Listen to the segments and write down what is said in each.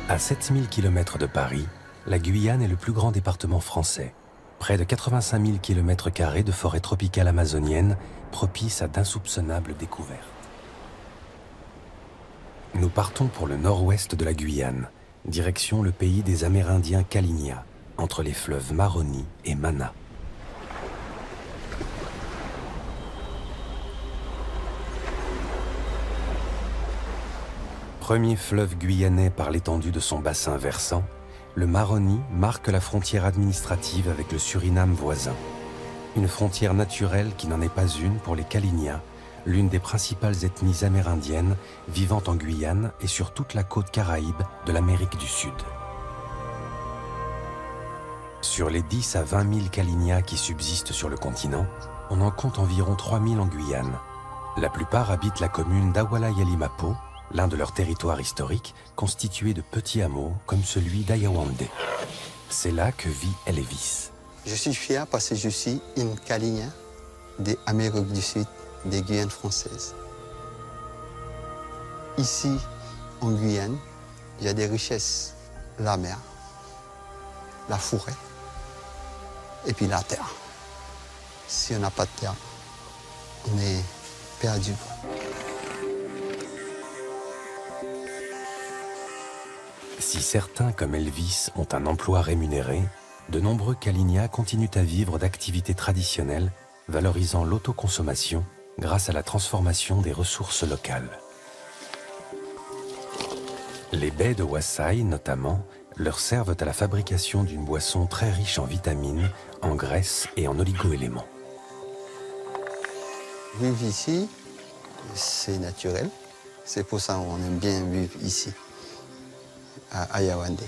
À 7000 km de Paris, la Guyane est le plus grand département français. Près de 85 000 km² de forêt tropicale amazonienne, propice à d'insoupçonnables découvertes. Nous partons pour le nord-ouest de la Guyane, direction le pays des Amérindiens Kalinia, entre les fleuves Maroni et Mana. Premier fleuve guyanais par l'étendue de son bassin versant, le Maroni marque la frontière administrative avec le Suriname voisin. Une frontière naturelle qui n'en est pas une pour les Kalinia, l'une des principales ethnies amérindiennes vivant en Guyane et sur toute la côte caraïbe de l'Amérique du Sud. Sur les 10 à 20 000 Kalinia qui subsistent sur le continent, on en compte environ 3 000 en Guyane. La plupart habitent la commune d'Awala-Yalimapo, l'un de leurs territoires historiques, constitué de petits hameaux comme celui d'Ayawandé. C'est là que vit Elvis. Je suis fier parce que je suis une Kalinia des Amériques du Sud, des Guyanes françaises. Ici, en Guyane, il y a des richesses. La mer, la forêt, et puis la terre. Si on n'a pas de terre, on est perdu. Si certains, comme Elvis, ont un emploi rémunéré, de nombreux Kalinia continuent à vivre d'activités traditionnelles, valorisant l'autoconsommation grâce à la transformation des ressources locales. Les baies de Wassai, notamment, leur servent à la fabrication d'une boisson très riche en vitamines, en graisses et en oligo-éléments. Vivre ici, c'est naturel. C'est pour ça qu'on aime bien vivre ici, à Yawandé.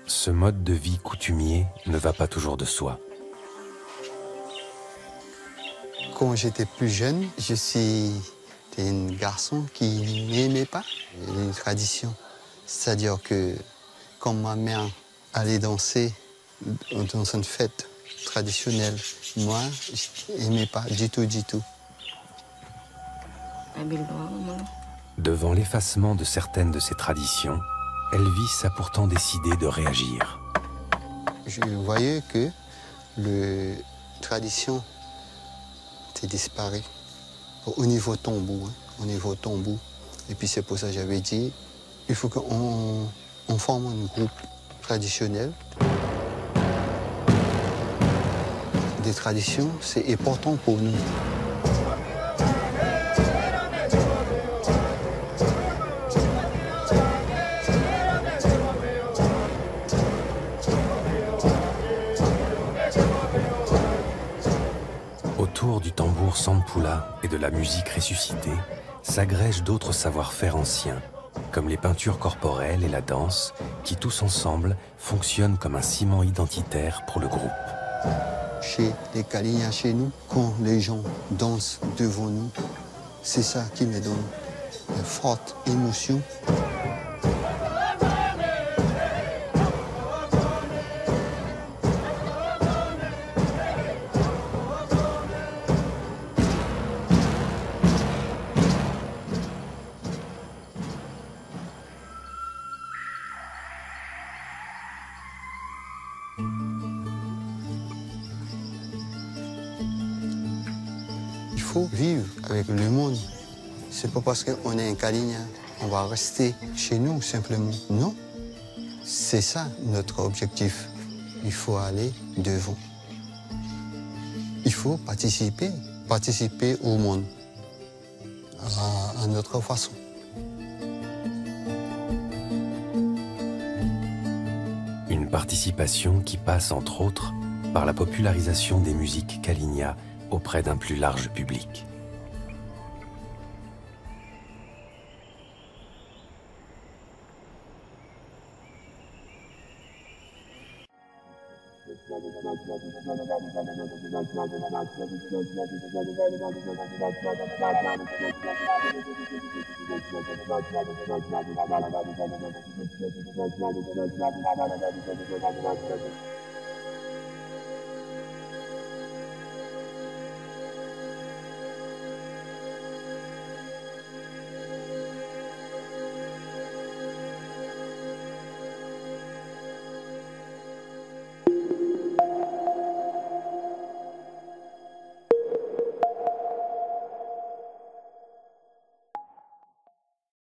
Ce mode de vie coutumier ne va pas toujours de soi. Quand j'étais plus jeune, je suis un garçon qui n'aimait pas les traditions. C'est-à-dire que quand ma mère allait danser dans une fête traditionnelle, moi, je n'aimais pas du tout, du tout. Devant l'effacement de certaines de ces traditions, Elvis a pourtant décidé de réagir. Je voyais que la tradition était disparue au niveau tambour, au niveau tambour. Et puis c'est pour ça que j'avais dit, il faut qu'on forme un groupe traditionnel. Des traditions, c'est important pour nous. Autour du tambour Sandpula et de la musique ressuscitée s'agrègent d'autres savoir-faire anciens, comme les peintures corporelles et la danse, qui tous ensemble fonctionnent comme un ciment identitaire pour le groupe. Chez les Kalinia, chez nous, quand les gens dansent devant nous, c'est ça qui me donne une forte émotion. Il faut vivre avec le monde. C'est pas parce qu'on est un Kalinia, on va rester chez nous simplement. Non, c'est ça notre objectif. Il faut aller devant. Il faut participer au monde à notre façon. Une participation qui passe entre autres par la popularisation des musiques Kalinia auprès d'un plus large public.